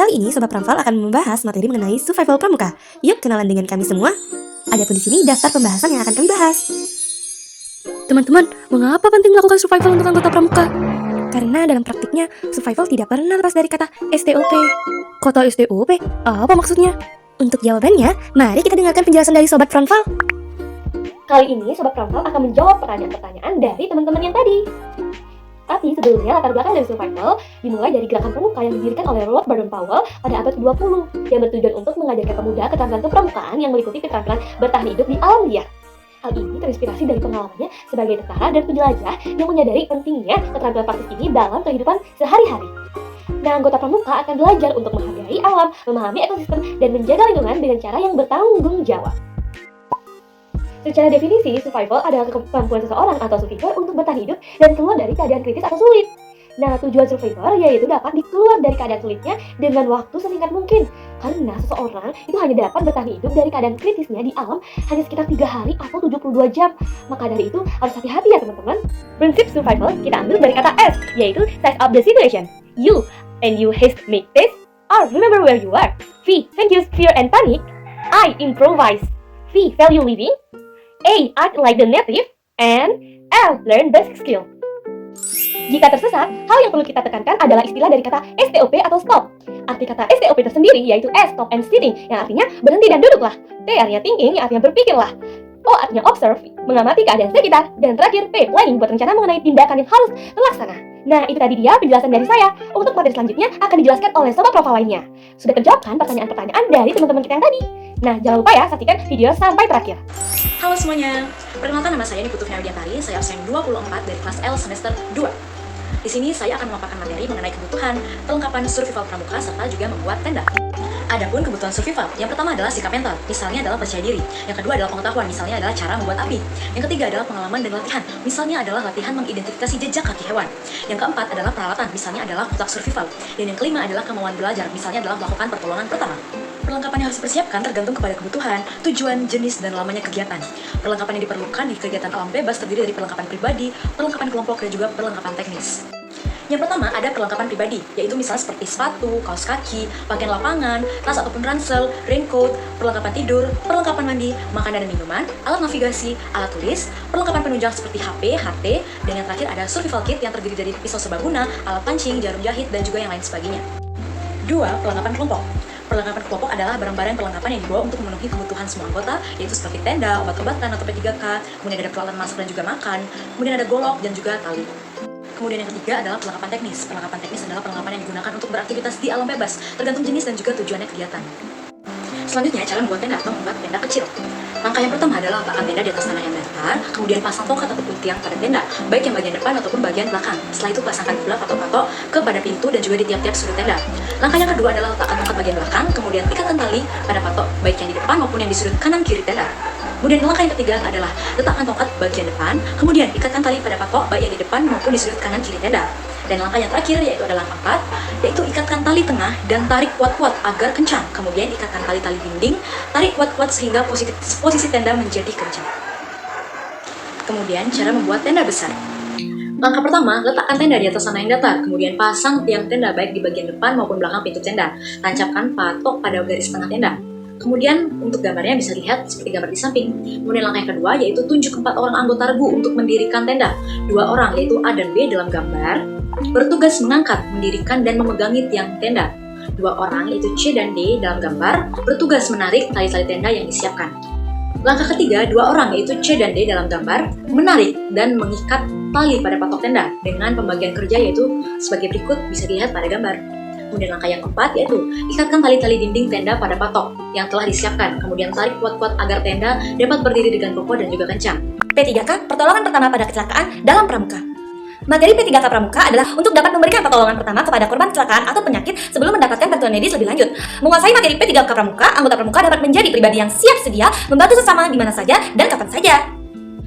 Kali ini Sobat Pramfal akan membahas materi mengenai survival pramuka. Yuk kenalan dengan kami semua. Adapun di sini daftar pembahasan yang akan kami bahas. Teman-teman, mengapa penting melakukan survival untuk anggota pramuka? Karena dalam praktiknya, survival tidak pernah lepas dari kata STOP. Kata STOP? Apa maksudnya? Untuk jawabannya, mari kita dengarkan penjelasan dari Sobat Pramfal. Kali ini Sobat Pramfal akan menjawab pertanyaan-pertanyaan dari teman-teman yang tadi. Tapi sebelumnya latar belakang dari survival dimulai dari gerakan pramuka yang didirikan oleh Lord Baden-Powell pada abad ke-20 yang bertujuan untuk mengajarkan pemuda keterampilan kepramukaan yang meliputi keterampilan bertahan hidup di alam liar. Hal ini terinspirasi dari pengalamannya sebagai tentara dan penjelajah yang menyadari pentingnya keterampilan praktis ini dalam kehidupan sehari-hari. Nah, anggota pramuka akan belajar untuk menghargai alam, memahami ekosistem, dan menjaga lingkungan dengan cara yang bertanggung jawab. Secara definisi, survival adalah kemampuan seseorang atau survivor untuk bertahan hidup dan keluar dari keadaan kritis atau sulit. Nah, tujuan survivor yaitu dapat dikeluar dari keadaan sulitnya dengan waktu sesingkat mungkin. Karena seseorang itu hanya dapat bertahan hidup dari keadaan kritisnya di alam hanya sekitar 3 hari atau 72 jam. Maka dari itu harus hati-hati ya teman-teman. Prinsip survival kita ambil dari kata S, yaitu size of the situation. You and you haste make this. R, remember where you are. V, reduce fear and panic. I, improvise. V, value living. A, act like the native. And L, learn basic skill. Jika tersesat, hal yang perlu kita tekankan adalah istilah dari kata STOP atau stop. Arti kata STOP tersendiri yaitu S, stop and sitting, yang artinya berhenti dan duduklah. T artinya thinking, yang artinya berpikirlah. O artinya observe, mengamati keadaan sekitar. Dan terakhir P, planning, buat rencana mengenai tindakan yang harus terlaksana. Nah, itu tadi dia penjelasan dari saya. Untuk materi selanjutnya akan dijelaskan oleh Sobat Pramfal lainnya. Sudah terjawabkan pertanyaan-pertanyaan dari teman-teman kita yang tadi? Nah, jangan lupa ya, saksikan video sampai terakhir. Halo semuanya, perkenalkan nama saya Niputu Widiantari, saya absen 24 dari kelas L semester 2. Di sini saya akan memaparkan materi mengenai kebutuhan, perlengkapan survival pramuka, serta juga membuat tenda. Adapun kebutuhan survival, yang pertama adalah sikap mental, misalnya adalah percaya diri. Yang kedua adalah pengetahuan, misalnya adalah cara membuat api. Yang ketiga adalah pengalaman dan latihan, misalnya adalah latihan mengidentifikasi jejak kaki hewan. Yang keempat adalah peralatan, misalnya adalah kotak survival. Dan yang kelima adalah kemauan belajar, misalnya adalah melakukan pertolongan pertama. Perlengkapan yang harus dipersiapkan tergantung kepada kebutuhan, tujuan, jenis, dan lamanya kegiatan. Perlengkapan yang diperlukan di kegiatan alam bebas terdiri dari perlengkapan pribadi, perlengkapan kelompok, dan juga perlengkapan teknis. Yang pertama ada perlengkapan pribadi, yaitu misalnya seperti sepatu, kaos kaki, pakaian lapangan, tas ataupun ransel, raincoat, perlengkapan tidur, perlengkapan mandi, makanan dan minuman, alat navigasi, alat tulis, perlengkapan penunjang seperti HP, HT, dan yang terakhir ada survival kit yang terdiri dari pisau serbaguna, alat pancing, jarum jahit, dan juga yang lain sebagainya. 2. Perlengkapan kelompok. Perlengkapan kelompok adalah barang-barang perlengkapan yang dibawa untuk memenuhi kebutuhan semua anggota, yaitu seperti tenda, obat-obatan atau P3K, kemudian ada peralatan masak dan juga makan, kemudian ada golok dan juga tali. Kemudian yang ketiga adalah perlengkapan teknis. Perlengkapan teknis adalah perlengkapan yang digunakan untuk beraktivitas di alam bebas, tergantung jenis dan juga tujuannya kegiatan. Selanjutnya, cara membuat tenda atau membuat tenda kecil. Langkah yang pertama adalah letakkan tenda di atas tanah yang datar, kemudian pasang tongkat ataupun tiang pada tenda, baik yang bagian depan ataupun bagian belakang. Setelah itu pasangkan flap atau patok kepada pintu dan juga di tiap-tiap sudut tenda. Langkah yang kedua adalah letakkan tongkat bagian belakang, kemudian ikatkan tali pada patok, baik yang di depan maupun yang di sudut kanan kiri tenda. Kemudian langkah yang ketiga adalah letakkan tongkat bagian depan, kemudian ikatkan tali pada patok baik yang di depan maupun di sudut kanan kiri tenda. Dan langkah yang terakhir yaitu adalah langkah 4, yaitu ikatkan tali tengah dan tarik kuat-kuat agar kencang. Kemudian ikatkan tali-tali dinding, tarik kuat-kuat sehingga posisi tenda menjadi kencang. Kemudian cara membuat tenda besar. Langkah pertama, letakkan tenda di atas tanah yang datar, kemudian pasang tiang tenda baik di bagian depan maupun belakang pintu tenda. Tancapkan patok pada garis tengah tenda. Kemudian untuk gambarnya bisa lihat seperti gambar di samping. Kemudian langkah yang kedua yaitu tunjuk 4 orang anggota regu untuk mendirikan tenda. 2 orang yaitu A dan B dalam gambar bertugas mengangkat, mendirikan dan memegangi tiang tenda. 2 orang yaitu C dan D dalam gambar bertugas menarik tali-tali tenda yang disiapkan. Langkah ketiga, 2 orang yaitu C dan D dalam gambar menarik dan mengikat tali pada patok tenda dengan pembagian kerja yaitu sebagai berikut bisa dilihat pada gambar. Kemudian langkah yang keempat yaitu ikatkan tali-tali dinding tenda pada patok yang telah disiapkan. Kemudian tarik kuat-kuat agar tenda dapat berdiri dengan kokoh dan juga kencang. P3K, pertolongan pertama pada kecelakaan dalam pramuka. Materi P3K Pramuka adalah untuk dapat memberikan pertolongan pertama kepada korban kecelakaan atau penyakit sebelum mendapatkan bantuan medis lebih lanjut. Menguasai materi P3K Pramuka, anggota pramuka dapat menjadi pribadi yang siap sedia membantu sesama di mana saja dan kapan saja.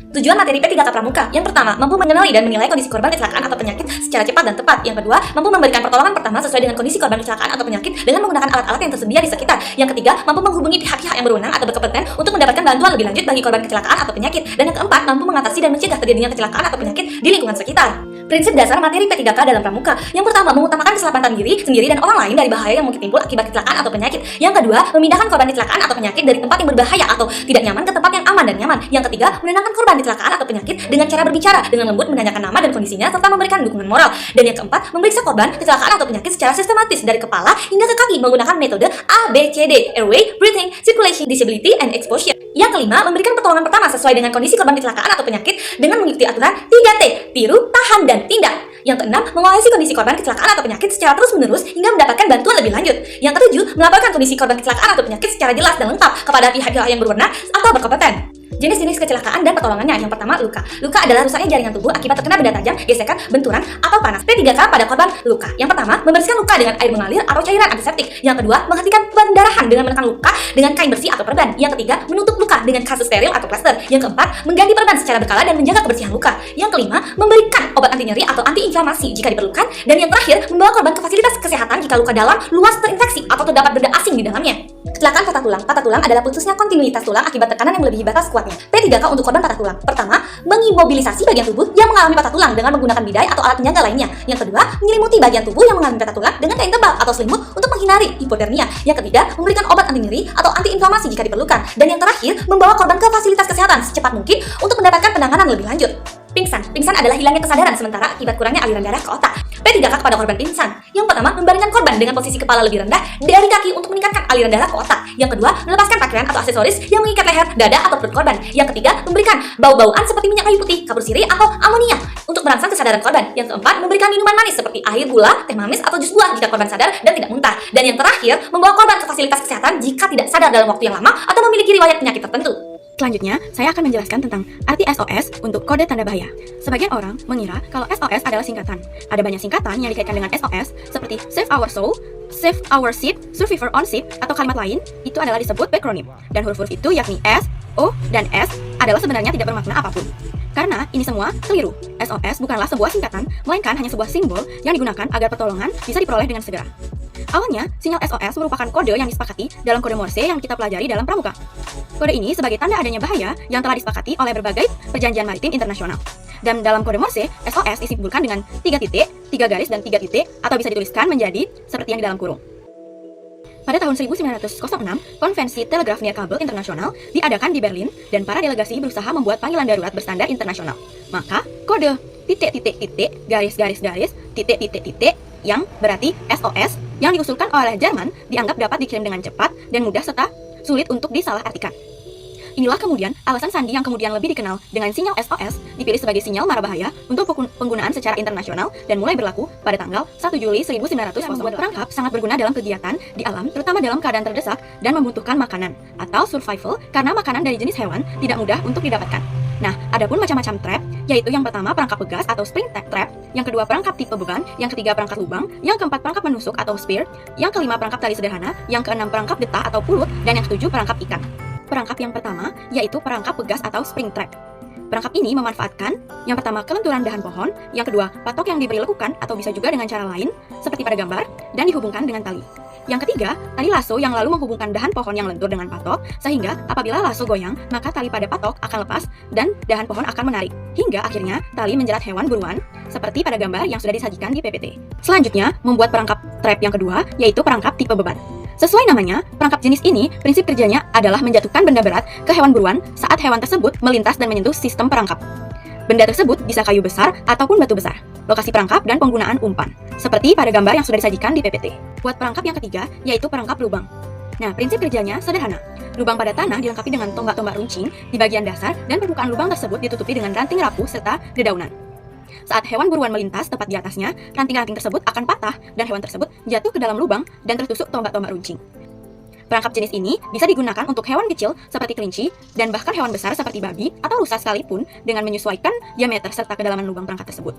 Tujuan materi P3K Pramuka, yang pertama, mampu mengenali dan menilai kondisi korban kecelakaan atau penyakit secara cepat dan tepat. Yang kedua, mampu memberikan pertolongan pertama sesuai dengan kondisi korban kecelakaan atau penyakit dengan menggunakan alat-alat yang tersedia di sekitar. Yang ketiga, mampu menghubungi pihak-pihak yang berwenang atau berkompeten untuk mendapatkan bantuan lebih lanjut bagi korban kecelakaan atau penyakit. Dan yang keempat, mampu mengatasi dan mencegah terjadinya kecelakaan atau penyakit di lingkungan sekitar. Prinsip dasar materi P3K dalam pramuka. Yang pertama, mengutamakan keselamatan diri sendiri dan orang lain dari bahaya yang mungkin timbul akibat kecelakaan atau penyakit. Yang kedua, memindahkan korban kecelakaan atau penyakit dari tempat yang berbahaya atau tidak nyaman ke tempat yang aman dan nyaman. Yang ketiga, menenangkan korban kecelakaan atau penyakit dengan cara berbicara dengan lembut, menanyakan nama dan kondisinya serta memberikan dukungan moral. Dan yang keempat, memeriksa korban kecelakaan atau penyakit secara sistematis dari kepala hingga ke kaki menggunakan metode ABCD: airway, breathing, circulation, disability, and exposure. Yang kelima, memberikan pertolongan pertama sesuai dengan kondisi korban kecelakaan atau penyakit dengan mengikuti aturan 3T: tiru, tahan, dan tindak. Yang keenam, mengawasi kondisi korban kecelakaan atau penyakit secara terus-menerus hingga mendapatkan bantuan lebih lanjut. Yang ketujuh, melaporkan kondisi korban kecelakaan atau penyakit secara jelas dan lengkap kepada pihak-pihak yang berwenang atau berkompeten. Jenis-jenis kecelakaan dan pertolongannya. Yang pertama, luka. Luka adalah rusaknya jaringan tubuh akibat terkena benda tajam, gesekan, benturan, atau panas. P3K pada korban luka. Yang pertama, membersihkan luka dengan air mengalir atau cairan antiseptik. Yang kedua, menghentikan pendarahan dengan menekan luka dengan kain bersih atau perban. Yang ketiga, menutup luka dengan kasus steril atau plaster. Yang keempat, mengganti perban secara berkala dan menjaga kebersihan luka. Yang kelima, memberikan obat anti nyeri atau anti-inflamasi jika diperlukan. Dan yang terakhir, membawa korban ke fasilitas kesehatan jika luka dalam luas terinfeksi atau terdapat benda asing di dalamnya. Kecelakaan patah tulang. Patah tulang adalah putusnya kontinuitas tulang akibat tekanan yang melebihi batas kuatnya. P3K untuk korban patah tulang. Pertama, mengimobilisasi bagian tubuh yang mengalami patah tulang dengan menggunakan bidai atau alat penyangga lainnya. Yang kedua, menyelimuti bagian tubuh yang mengalami patah tulang dengan kain tebal atau selimut untuk menghindari hipotermia. Yang ketiga, memberikan obat anti nyeri atau anti-inflamasi jika diperlukan. Dan yang terakhir, membawa korban ke fasilitas kesehatan secepat mungkin untuk mendapatkan penanganan lebih lanjut. Pingsan. Pingsan adalah hilangnya kesadaran sementara akibat kurangnya aliran darah ke otak. P3K kepada korban pingsan. Yang pertama, membaringkan korban dengan posisi kepala lebih rendah dari kaki untuk meningkatkan aliran darah ke otak. Yang kedua, melepaskan pakaian atau aksesoris yang mengikat leher, dada, atau perut korban. Yang ketiga, memberikan bau-bauan seperti minyak kayu putih, kapur sirih, atau amonia untuk merangsang kesadaran korban. Yang keempat, memberikan minuman manis seperti air, gula, teh manis, atau jus buah jika korban sadar dan tidak muntah. Dan yang terakhir, membawa korban ke fasilitas kesehatan jika tidak sadar dalam waktu yang lama atau memiliki riwayat penyakit tertentu. Selanjutnya, saya akan menjelaskan tentang arti SOS untuk kode tanda bahaya. Sebagian orang mengira kalau SOS adalah singkatan. Ada banyak singkatan yang dikaitkan dengan SOS, seperti Save Our Soul, Save Our Ship, Survivor on Ship, atau kalimat lain, itu adalah disebut backronym. Dan huruf-huruf itu yakni S, O, dan S adalah sebenarnya tidak bermakna apapun. Karena ini semua keliru. SOS bukanlah sebuah singkatan, melainkan hanya sebuah simbol yang digunakan agar pertolongan bisa diperoleh dengan segera. Awalnya, sinyal SOS merupakan kode yang disepakati dalam kode Morse yang kita pelajari dalam pramuka. Kode ini sebagai tanda adanya bahaya yang telah disepakati oleh berbagai perjanjian maritim internasional. Dan dalam kode Morse, SOS disimbolkan dengan 3 titik, 3 garis, dan 3 titik, atau bisa dituliskan menjadi seperti yang di dalam kurung. Pada tahun 1906, Konvensi Telegraf Nirkabel Internasional diadakan di Berlin dan para delegasi berusaha membuat panggilan darurat berstandar internasional. Maka, kode titik-titik-titik, garis-garis-garis, titik-titik-titik yang berarti SOS yang diusulkan oleh Jerman dianggap dapat dikirim dengan cepat dan mudah serta sulit untuk disalahartikan. Inilah kemudian alasan sandi yang kemudian lebih dikenal dengan sinyal SOS dipilih sebagai sinyal mara bahaya untuk penggunaan secara internasional dan mulai berlaku pada tanggal 1 Juli 1900. Membuat perangkap sangat berguna dalam kegiatan di alam, terutama dalam keadaan terdesak dan membutuhkan makanan atau survival karena makanan dari jenis hewan tidak mudah untuk didapatkan. Nah, adapun macam-macam trap, yaitu yang pertama perangkap pegas atau spring trap, yang kedua perangkap tipe beban, yang ketiga perangkap lubang, yang keempat perangkap menusuk atau spear, yang kelima perangkap tali sederhana, yang keenam perangkap getah atau pulut, dan yang ketujuh perangkap ikan. Perangkap yang pertama yaitu perangkap pegas atau spring trap. Perangkap ini memanfaatkan yang pertama kelenturan dahan pohon, yang kedua patok yang diberi lekukan atau bisa juga dengan cara lain seperti pada gambar dan dihubungkan dengan tali. Yang ketiga, tali lasso yang lalu menghubungkan dahan pohon yang lentur dengan patok, sehingga apabila lasso goyang, maka tali pada patok akan lepas dan dahan pohon akan menarik, hingga akhirnya tali menjerat hewan buruan, seperti pada gambar yang sudah disajikan di PPT. Selanjutnya, membuat perangkap trap yang kedua, yaitu perangkap tipe beban. Sesuai namanya, perangkap jenis ini, prinsip kerjanya adalah menjatuhkan benda berat ke hewan buruan saat hewan tersebut melintas dan menyentuh sistem perangkap. Benda tersebut bisa kayu besar ataupun batu besar. Lokasi perangkap dan penggunaan umpan, seperti pada gambar yang sudah disajikan di PPT. Buat perangkap yang ketiga, yaitu perangkap lubang. Nah, prinsip kerjanya sederhana. Lubang pada tanah dilengkapi dengan tombak-tombak runcing di bagian dasar dan permukaan lubang tersebut ditutupi dengan ranting rapuh serta dedaunan. Saat hewan buruan melintas tepat di atasnya, ranting-ranting tersebut akan patah dan hewan tersebut jatuh ke dalam lubang dan tertusuk tombak-tombak runcing. Perangkap jenis ini bisa digunakan untuk hewan kecil seperti kelinci dan bahkan hewan besar seperti babi atau rusa sekalipun dengan menyesuaikan diameter serta kedalaman lubang perangkap tersebut.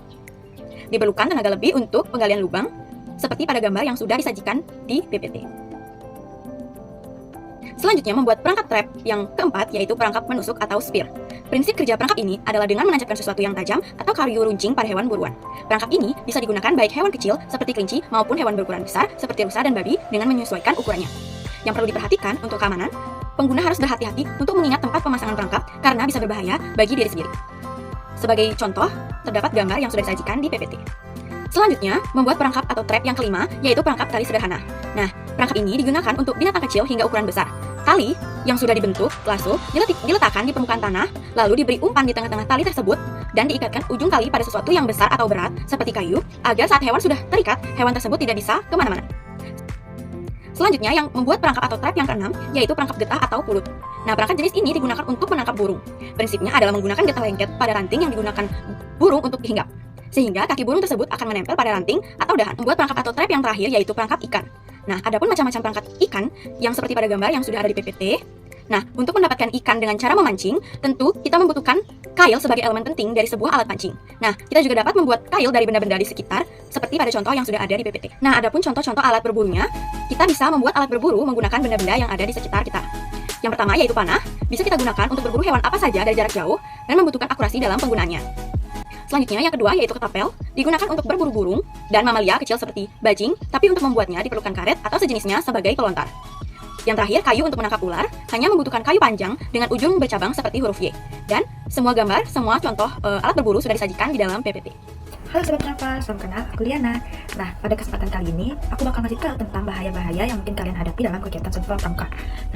Diperlukan tenaga lebih untuk penggalian lubang seperti pada gambar yang sudah disajikan di PPT. Selanjutnya membuat perangkap trap yang keempat yaitu perangkap menusuk atau spear. Prinsip kerja perangkap ini adalah dengan menancapkan sesuatu yang tajam atau kayu runcing pada hewan buruan. Perangkap ini bisa digunakan baik hewan kecil seperti kelinci maupun hewan berukuran besar seperti rusa dan babi dengan menyesuaikan ukurannya. Yang perlu diperhatikan untuk keamanan, pengguna harus berhati-hati untuk mengingat tempat pemasangan perangkap karena bisa berbahaya bagi diri sendiri. Sebagai contoh, terdapat gambar yang sudah disajikan di PPT. Selanjutnya, membuat perangkap atau trap yang kelima, yaitu perangkap tali sederhana. Nah, perangkap ini digunakan untuk binatang kecil hingga ukuran besar. Tali yang sudah dibentuk, lasso, diletakkan di permukaan tanah, lalu diberi umpan di tengah-tengah tali tersebut, dan diikatkan ujung tali pada sesuatu yang besar atau berat, seperti kayu, agar saat hewan sudah terikat, hewan tersebut tidak bisa kemana-mana. Selanjutnya, yang membuat perangkap atau trap yang keenam, yaitu perangkap getah atau pulut. Nah, perangkap jenis ini digunakan untuk menangkap burung. Prinsipnya adalah menggunakan getah lengket pada ranting yang digunakan burung untuk dihinggap, sehingga kaki burung tersebut akan menempel pada ranting atau dahan. Membuat perangkap atau trap yang terakhir yaitu perangkap ikan. Nah, adapun macam-macam perangkap ikan yang seperti pada gambar yang sudah ada di PPT. Nah, untuk mendapatkan ikan dengan cara memancing, tentu kita membutuhkan kail sebagai elemen penting dari sebuah alat pancing. Nah, kita juga dapat membuat kail dari benda-benda di sekitar, seperti pada contoh yang sudah ada di PPT. Nah, adapun contoh-contoh alat berburunya, kita bisa membuat alat berburu menggunakan benda-benda yang ada di sekitar kita. Yang pertama yaitu panah, bisa kita gunakan untuk berburu hewan apa saja dari jarak jauh dan membutuhkan akurasi dalam penggunaannya. Selanjutnya, yang kedua yaitu ketapel, digunakan untuk berburu burung dan mamalia kecil seperti bajing, tapi untuk membuatnya diperlukan karet atau sejenisnya sebagai pelontar. Yang terakhir, kayu untuk menangkap ular, hanya membutuhkan kayu panjang dengan ujung bercabang seperti huruf Y. Dan semua gambar, semua contoh alat berburu sudah disajikan di dalam PPT. Halo Sobat Pramuka, salam kenal, aku Liana. Nah, pada kesempatan kali ini, aku bakal ngasih tahu tentang bahaya-bahaya yang mungkin kalian hadapi dalam kegiatan survival pramuka.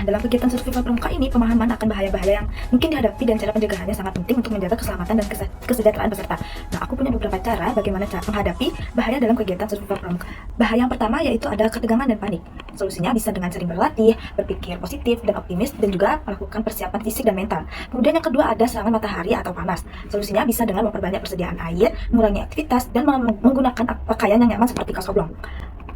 Nah, dalam kegiatan survival pramuka ini, pemahaman akan bahaya-bahaya yang mungkin dihadapi dan cara pencegahannya sangat penting untuk menjaga keselamatan dan kesejahteraan peserta. Nah, aku punya beberapa cara bagaimana cara menghadapi bahaya dalam kegiatan survival pramuka. Bahaya yang pertama yaitu ada ketegangan dan panik. Solusinya bisa dengan sering berlatih, berpikir positif dan optimis, dan juga melakukan persiapan fisik dan mental. Kemudian yang kedua ada serangan matahari atau panas. Solusinya bisa dengan memperbanyak persediaan air, mengurangi aktivitas, dan menggunakan pakaian yang nyaman seperti kaos oblong.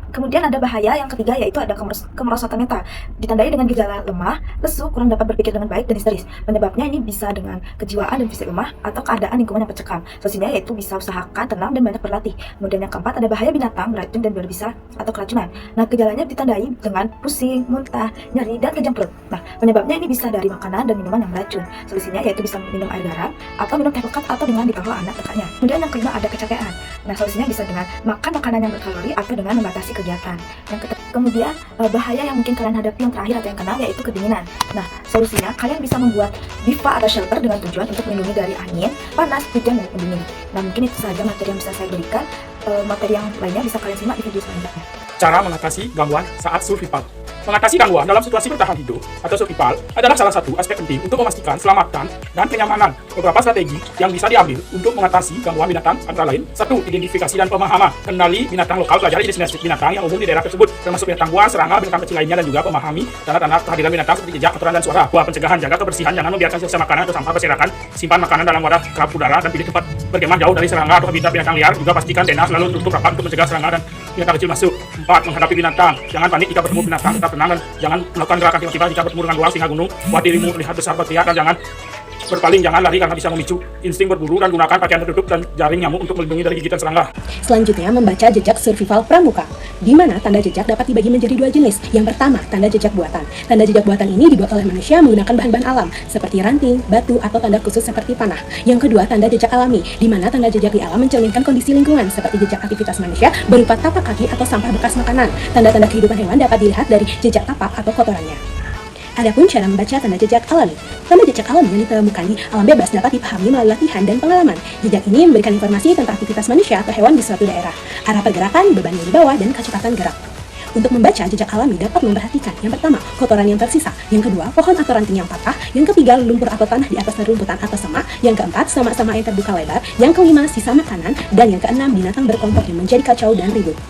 Kemudian ada bahaya yang ketiga yaitu ada kemerosotan mental, ditandai dengan gejala lemah, lesu, kurang dapat berpikir dengan baik, dan histeris. Penyebabnya ini bisa dengan kejiwaan dan fisik lemah atau keadaan lingkungan yang mencekam. Solusinya yaitu bisa usahakan tenang dan banyak berlatih. Kemudian yang keempat ada bahaya binatang, racun, dan berbisa atau keracunan. Nah, gejalanya ditandai dengan pusing, muntah, nyeri, dan kejang perut. Nah, penyebabnya ini bisa dari makanan dan minuman yang beracun. Solusinya yaitu bisa minum air garam atau minum teh pekat atau dengan dibawa anak dekatnya. Kemudian yang kelima ada kecapean. Nah, solusinya bisa dengan makan makanan yang berkalori atau dengan membatasi kegiatan. Kemudian bahaya yang mungkin kalian hadapi yang terakhir atau yang keenam yaitu kedinginan. Nah, solusinya kalian bisa membuat biva atau shelter dengan tujuan untuk melindungi dari angin, panas, hujan, dan pendingin. Nah, mungkin itu saja materi yang bisa saya berikan. Materi yang lainnya bisa kalian simak di video selanjutnya. Cara mengatasi gangguan saat survival. Mengatasi gangguan dalam situasi bertahan hidup atau survival adalah salah satu aspek penting untuk memastikan keselamatan dan kenyamanan. Beberapa strategi yang bisa diambil untuk mengatasi gangguan binatang antara lain: 1. Identifikasi dan pemahaman. Kenali binatang lokal, pelajari jenis binatang yang umum di daerah tersebut, termasuk binatang buas, serangga, binatang kecil lainnya, dan juga memahami tanda-tanda kehadiran binatang seperti jejak, kotoran, dan suara. 2. Pencegahan, jaga kebersihan, jangan membiarkan sisa makanan atau sampah berserakan. Simpan makanan dalam wadah kerap udara dan pilih tempat berkemah jauh dari serangga atau habitat binatang liar. Juga pastikan tenda selalu tutup rapat untuk mencegah serangga dan binatang kecil masuk. 4. Menghadapi binatang, jangan panik jika bertemu binatang, tetap tenang dan jangan melakukan gerakan tiba-tiba jika bertemu dengan luar singa gunung. Buat dirimu terlihat besar berteriak, dan jangan berpaling, jangan lari karena bisa memicu insting berburu, dan gunakan pakaian tertutup dan jaring nyamuk untuk melindungi dari gigitan serangga. Selanjutnya, membaca jejak survival pramuka, di mana tanda jejak dapat dibagi menjadi dua jenis. Yang pertama, tanda jejak buatan. Tanda jejak buatan ini dibuat oleh manusia menggunakan bahan-bahan alam, seperti ranting, batu, atau tanda khusus seperti panah. Yang kedua, tanda jejak alami, di mana tanda jejak di alam mencerminkan kondisi lingkungan, seperti jejak aktivitas manusia berupa tapak kaki atau sampah bekas makanan. Tanda-tanda kehidupan hewan dapat dilihat dari jejak tapak atau kotorannya. Adapun cara membaca tanda jejak alami. Tanda jejak alami yang ditemukan di alam bebas dapat dipahami melalui latihan dan pengalaman. Jejak ini memberikan informasi tentang aktivitas manusia atau hewan di suatu daerah, arah pergerakan, beban yang dibawa, dan kecepatan gerak. Untuk membaca jejak alami dapat memperhatikan: yang pertama, kotoran yang tersisa; yang kedua, pohon atau ranting yang patah; yang ketiga, lumpur atau tanah di atas rumputan atau semak; yang keempat, semak-semak yang terbuka lebar; yang kelima, sisa makanan; dan yang keenam, binatang berkelompok yang menjadi kacau dan ribut.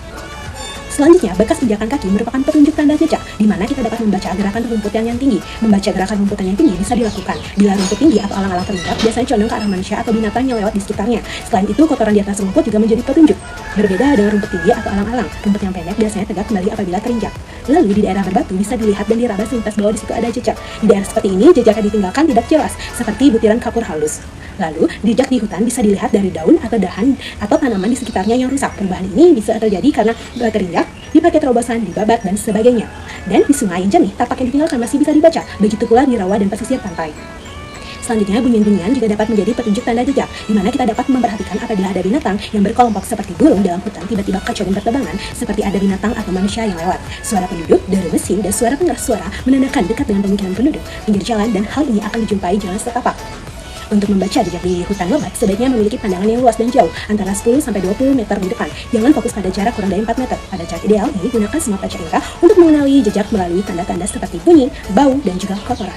Selanjutnya, bekas pijakan kaki merupakan petunjuk tanda jejak, di mana kita dapat membaca gerakan rumputan yang tinggi. Membaca gerakan rumputan yang tinggi bisa dilakukan bila rumput tinggi atau alang-alang terlihat, biasanya condong ke arah manusia atau binatang yang lewat di sekitarnya. Selain itu, kotoran di atas rumput juga menjadi petunjuk. Berbeda dengan rumput tinggi atau alang-alang, rumput yang pendek biasanya tegak kembali apabila terinjak. Lalu di daerah berbatu bisa dilihat dan diraba selintas bahwa di situ ada jejak. Di daerah seperti ini, jejak yang ditinggalkan tidak jelas, seperti butiran kapur halus. Lalu, jejak di hutan bisa dilihat dari daun atau dahan atau tanaman di sekitarnya yang rusak. Perubahan ini bisa terjadi karena terinjak, dipakai terobosan, dibabat, dan sebagainya. Dan di sungai yang jernih, tapak yang ditinggalkan masih bisa dibaca, begitu pula di rawa dan pesisir pantai. Selanjutnya, bunyian-bunyian juga dapat menjadi petunjuk tanda jejak, di mana kita dapat memperhatikan apabila ada binatang yang berkelompok seperti burung dalam hutan tiba-tiba kacau dan berterbangan, seperti ada binatang atau manusia yang lewat. Suara penduduk, deru mesin, dan suara pengeras suara menandakan dekat dengan pemukiman penduduk, pinggir jalan, dan hal ini akan dijumpai jalan setapak. Untuk membaca jejak di hutan lebat, sebaiknya memiliki pandangan yang luas dan jauh, antara 10-20 meter di depan. Jangan fokus pada jarak kurang dari 4 meter. Pada jarak ideal ini, gunakan semua panca indera untuk mengenali jejak melalui tanda-tanda seperti bunyi, bau, dan juga kotoran.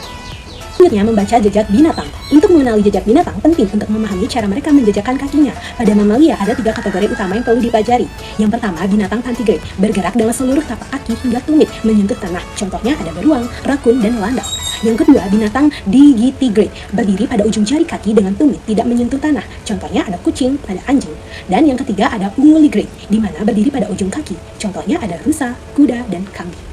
Selanjutnya, membaca jejak binatang. Untuk mengenali jejak binatang, penting untuk memahami cara mereka menjejakkan kakinya. Pada mamalia, ada 3 kategori utama yang perlu dipelajari. Yang pertama, binatang tardigrade, bergerak dengan seluruh tapak kaki hingga tumit menyentuh tanah. Contohnya ada beruang, rakun, dan landak. Yang kedua, binatang digitigrade, berdiri pada ujung jari kaki dengan tumit tidak menyentuh tanah. Contohnya ada kucing, ada anjing. Dan yang ketiga ada unguligrade, di mana berdiri pada ujung kaki. Contohnya ada rusa, kuda, dan kambing.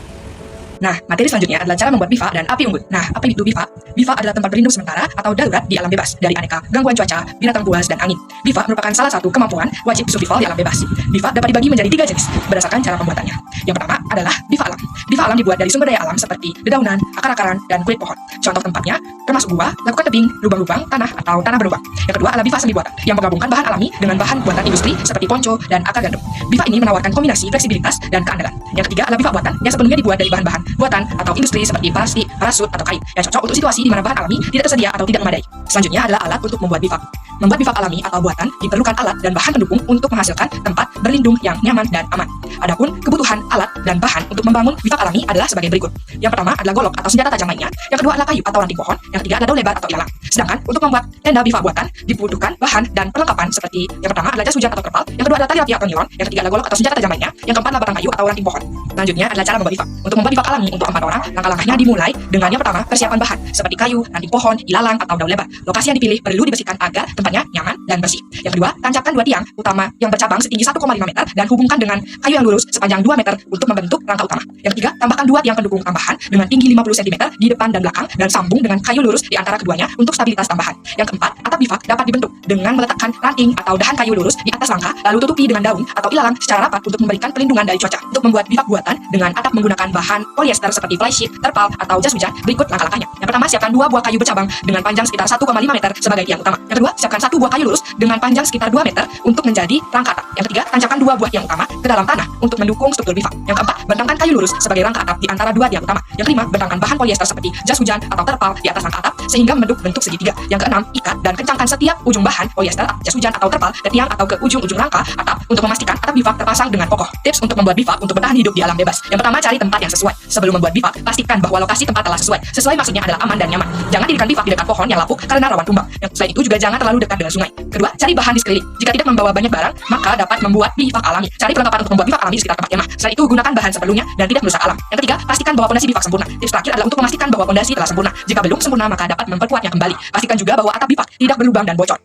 Nah, materi selanjutnya adalah cara membuat bivak dan api unggun. Nah, apa itu bivak? Bivak adalah tempat berlindung sementara atau darurat di alam bebas dari aneka gangguan cuaca, binatang buas, dan angin. Bivak merupakan salah satu kemampuan wajib survival di alam bebas. Bivak dapat dibagi menjadi 3 jenis berdasarkan cara pembuatannya. Yang pertama adalah bivak alam. Bivak alam dibuat dari sumber daya alam seperti dedaunan, akar-akaran, dan kulit pohon. Contoh tempatnya termasuk gua, lakukan tebing, lubang-lubang, tanah, atau tanah berlubang. Yang kedua adalah bivak semi buatan yang menggabungkan bahan alami dengan bahan buatan industri seperti ponco dan akar gandum. Bivak ini menawarkan kombinasi fleksibilitas dan keandalan. Yang ketiga adalah bivak buatan yang sepenuhnya dibuat dari bahan-bahan buatan atau industri seperti plastik, parasut, atau kain yang cocok untuk situasi di mana bahan alami tidak tersedia atau tidak memadai. Selanjutnya adalah alat untuk membuat bivak. Membuat bivak alami atau buatan diperlukan alat dan bahan pendukung untuk menghasilkan tempat berlindung yang nyaman dan aman. Adapun kebutuhan alat dan bahan untuk membangun bivak alami adalah sebagai berikut. Yang pertama adalah golok atau senjata tajam lainnya. Yang kedua adalah kayu atau ranting pohon. Yang ketiga adalah daun lebar atau ilalang. Sedangkan untuk membuat tenda bivak buatan dibutuhkan bahan dan perlengkapan seperti yang pertama adalah jas hujan atau terpal. Yang kedua adalah tali api atau nilon. Yang ketiga adalah golok atau senjata tajam lainnya. Yang keempat adalah batang kayu atau ranting pohon. Selanjutnya adalah cara membuat bivak. Untuk membuat bivak alami untuk 4 orang, langkah-langkahnya dimulai dengan yang pertama persiapan bahan seperti kayu, ranting pohon, ilalang, atau daun lebar. Lokasi yang dipilih perlu dibersihkan agar tempatnya nyaman dan bersih. Yang kedua, tancapkan 2 tiang utama yang bercabang setinggi 1,5 meter dan hubungkan dengan kayu yang lurus sepanjang 2 meter untuk membentuk rangka utama. Yang ketiga, tambahkan 2 tiang pendukung tambahan dengan tinggi 50 cm di depan dan belakang dan sambung dengan kayu lurus di antara keduanya untuk stabilitas tambahan. Yang keempat, atap bivak dapat dibentuk dengan meletakkan ranting atau dahan kayu lurus di atas rangka lalu tutupi dengan daun atau ilalang secara rapat untuk memberikan perlindungan dari cuaca. Untuk membuat bivak buatan dengan atap menggunakan bahan polyester seperti flysheet, terpal, atau jas hujan, berikut langkah-langkahnya. Yang pertama, siapkan 2 buah kayu bercabang dengan panjang sekitar 1,5 meter sebagai tiang utama. Yang kedua, siapkan 1 buah kayu lurus dengan panjang sekitar 2 meter untuk menjadi rangka atap. Yang ketiga, tancapkan 2 buah tiang utama ke dalam tanah untuk mendukung struktur bivak. Yang keempat, bentangkan kayu lurus sebagai rangka atap di antara 2 tiang utama. Yang kelima, bentangkan bahan polyester seperti jas hujan atau terpal di atas rangka atap sehingga membentuk bentuk segitiga. Yang keenam, ikat dan kencangkan setiap ujung bahan polyester, jas hujan atau terpal ke tiang atau ke ujung-ujung rangka atap untuk memastikan atap bivak terpasang dengan kokoh. Tips untuk membuat bivak untuk bertahan hidup di alam bebas. Yang pertama, cari tempat yang sesuai. Sebelum membuat bivak, pastikan bahwa lokasi tempat telah sesuai. Sesuai maksudnya adalah aman dan nyaman. Jangan dirikan bivak di dekat pohon yang lapuk karena rawan tumbang. Selain itu juga jangan terlalu dekat dengan sungai. Kedua, cari bahan di sekeliling. Jika tidak membawa banyak barang, maka dapat membuat bivak alami. Cari perlengkapan untuk membuat bivak alami di sekitar tempat kemah. Selain itu, gunakan bahan seperlunya dan tidak merusak alam. Yang ketiga, pastikan bahwa pondasi bivak sempurna. Tips terakhir adalah untuk memastikan bahwa pondasi telah sempurna. Jika belum sempurna, maka dapat memperkuatnya kembali. Pastikan juga bahwa atap bivak tidak berlubang dan bocor.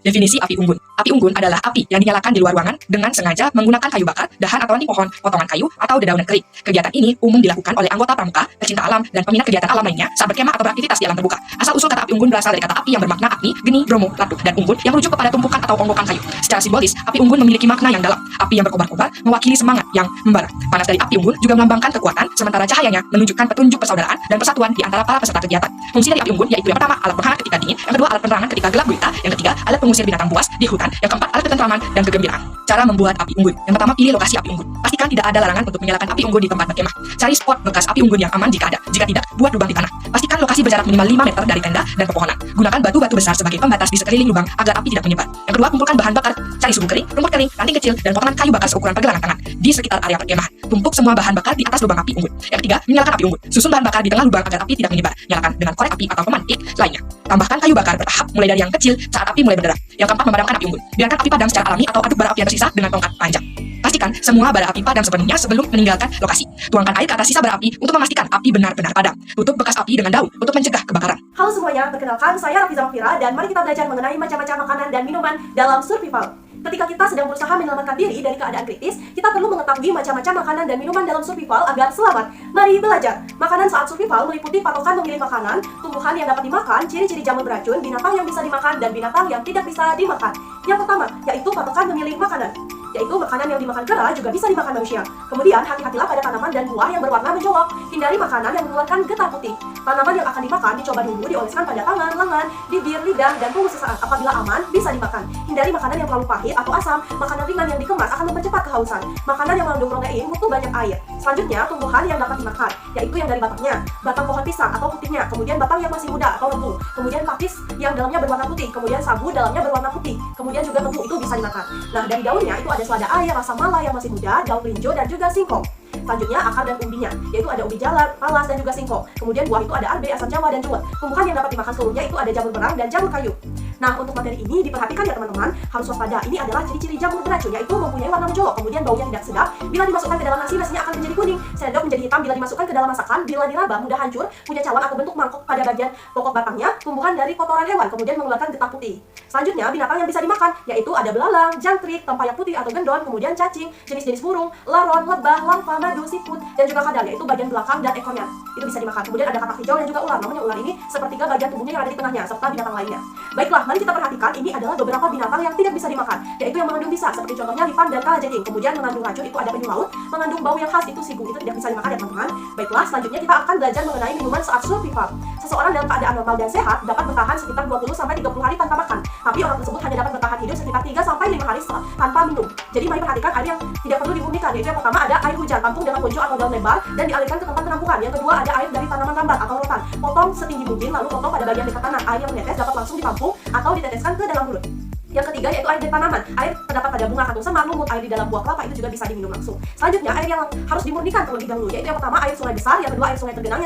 Definisi api unggun. Api unggun adalah api yang dinyalakan di luar ruangan dengan sengaja menggunakan kayu bakar, dahan atau ranting pohon, potongan kayu, atau dedaunan kering. Kegiatan ini umum dilakukan oleh anggota pramuka, pecinta alam, dan peminat kegiatan alam lainnya saat berkemah atau beraktivitas di alam terbuka. Asal-usul kata api unggun berasal dari kata api yang bermakna agni, geni, bromo, latu, dan unggun yang merujuk kepada tumpukan atau onggokan kayu. Secara simbolis, api unggun memiliki makna yang dalam. Api yang berkobar-kobar mewakili semangat yang membara. Panas dari api unggun juga melambangkan kekuatan, sementara cahayanya menunjukkan petunjuk persaudaraan dan persatuan di antara para peserta kegiatan. Fungsi dari api unggun yaitu yang pertama, alat penghangat ketika dingin, yang kedua, alat penerangan ketika gelap gulita, yang ketiga, alat pengusir binatang buas di hutan, yang keempat, alat ketentraman dan kegembiraan. Cara membuat api unggun. Yang pertama, pilih lokasi api unggun. Pastikan tidak ada larangan untuk menyalakan api unggun di tempat berkemah. Cari spot bekas api unggun yang aman jika ada. Jika tidak, buat lubang di tanah. Pastikan lokasi berjarak minimal 5 meter dari tenda dan pepohonan. Gunakan batu-batu besar sebagai pembatas di sekeliling lubang agar api tidak menyebar. Yang kedua, kumpulkan bahan bakar. Cari suhu kering, rumput kering, ranting kecil, dan potongan kayu bakar seukuran pergelangan tangan di sekitar area perkemahan. Tumpuk semua bahan bakar di atas lubang api unggun. Yang ketiga, menyalakan api unggun. Susun bahan bakar di tengah lubang agar api tidak menyebar. Nyalakan dengan korek api atau pemantik lainnya. Tambahkan kayu bakar bertahap mulai dari yang kecil saat api mulai berderak. Yang keempat, memadamkan api unggun. Biarkan api padam secara alami atau aduk bara api yang tersisa dengan tongkat panjang. Pastikan semua bara api padam sepenuhnya sebelum meninggalkan lokasi. Tuangkan air ke atas sisa bara api untuk memastikan api benar-benar padam. Tutup bekas api dengan daun untuk mencegah kebakaran. Halo semuanya, perkenalkan saya Rafiza Mafira dan mari kita belajar mengenai macam-macam makanan dan minuman dalam survival. Ketika kita sedang berusaha menyelamatkan diri dari keadaan kritis, kita perlu mengetahui macam-macam makanan dan minuman dalam survival agar selamat. Mari belajar. Makanan saat survival meliputi patokan memilih makanan, tumbuhan yang dapat dimakan, ciri-ciri jamur beracun, binatang yang bisa dimakan, dan binatang yang tidak bisa dimakan. Yang pertama, yaitu patokan memilih makanan, yaitu makanan yang dimakan kera juga bisa dimakan manusia. Kemudian, hati-hatilah pada tanaman dan buah yang berwarna mencolok. Hindari makanan yang mengeluarkan getah putih. Tanaman yang akan dimakan dicoba dulu dioleskan pada tangan, lengan, bibir, lidah, dan punggung sesaat. Apabila aman, bisa dimakan. Hindari makanan yang terlalu pahit atau asam. Makanan ringan yang dikemas akan mempercepat kehausan. Makanan yang mengandung protein butuh banyak air. Selanjutnya, tumbuhan yang dapat dimakan, yaitu yang dari batangnya, batang pohon pisang atau putihnya, kemudian batang yang masih muda atau lembu, kemudian pakis yang dalamnya berwarna putih, kemudian sagu dalamnya berwarna putih, kemudian juga tebu itu bisa dimakan. Nah, dari daunnya itu ada selada air, rasa mala yang masih muda, daun melinjo, dan juga singkong. Selanjutnya, akar dan umbinya, yaitu ada ubi jalar, palas, dan juga singkong. Kemudian buah itu ada arbe, asam jawa, dan jenggot. Tumbuhan yang dapat dimakan seluruhnya itu ada jamur berang dan jamur kayu. Nah, untuk materi ini diperhatikan ya teman-teman, harus waspada. Ini adalah ciri-ciri jamur beracun, yaitu mempunyai warna mencolok, kemudian baunya tidak sedap. Bila dimasukkan ke dalam nasi, nasinya akan menjadi kuning. Sendok menjadi hitam bila dimasukkan ke dalam masakan. Bila diraba, mudah hancur, punya cawan atau bentuk mangkok pada bagian pokok batangnya. Tumbuhan dari kotoran hewan, kemudian mengeluarkan getah putih. Selanjutnya, binatang yang bisa dimakan, yaitu ada belalang, jangkrik, tempayan putih atau gendon, kemudian cacing, jenis-jenis burung, laron, lebah, larva, madu, siput, dan juga kadal, yaitu bagian belakang dan ekornya. Itu bisa dimakan. Kemudian ada katak hijau dan juga ular. Namanya ular ini sepertiga bagian tubuhnya yang ada di tengahnya, serta binatang lainnya. Baiklah, mari kita perhatikan ini adalah beberapa binatang yang tidak bisa dimakan, yaitu yang mengandung bisa, seperti contohnya lipan dan kalajengking. Kemudian mengandung racun itu ada penyu laut, mengandung bau yang khas itu sigu, itu tidak bisa dimakan ya teman-teman. Baiklah, selanjutnya kita akan belajar mengenai minuman saat survival. Seseorang dalam keadaan normal dan sehat dapat bertahan sekitar 20-30 hari tanpa makan, tapi orang tersebut hanya dapat bertahan hidup sekitar 3-5 hari tanpa minum. Jadi mari perhatikan air yang tidak perlu dimurnikan, yaitu yang pertama ada air hujan, tampung dengan ponco atau daun lebar dan dialirkan ke tempat penampungan. Yang kedua ada air dari tanaman rambat atau rotan, potong setinggi mungkin lalu potong pada bagian dekat tanah. Air yang menetes dapat langsung ditampung atau diteteskan ke dalam mulut. Yang ketiga yaitu air dari tanaman. Air terdapat pada bunga kantung semar, lumut, air di dalam buah kelapa itu juga bisa diminum langsung. Selanjutnya air yang harus dimurnikan terlebih dahulu, yaitu yang pertama air sungai besar, yang kedua air sungai tergenang,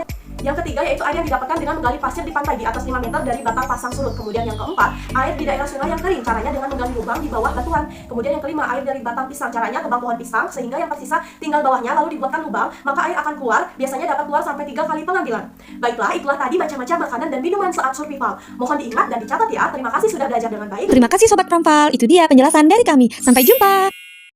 yang ketiga yaitu air yang didapatkan dengan menggali pasir di pantai di atas 5 meter dari batang pasang surut. Kemudian yang keempat, air di daerah sungai yang kering, caranya dengan menggali lubang di bawah batuan. Kemudian yang kelima, air dari batang pisang, caranya tebang pohon pisang sehingga yang tersisa tinggal bawahnya lalu dibuatkan lubang, maka air akan keluar, biasanya dapat keluar sampai 3 kali pengambilan. Baiklah, itulah tadi macam-macam makanan dan minuman saat survival. Mohon diingat dan dicatat ya. Terima kasih sudah belajar dengan baik. Terima kasih Sobat Pramval, itu dia penjelasan dari kami. Sampai jumpa!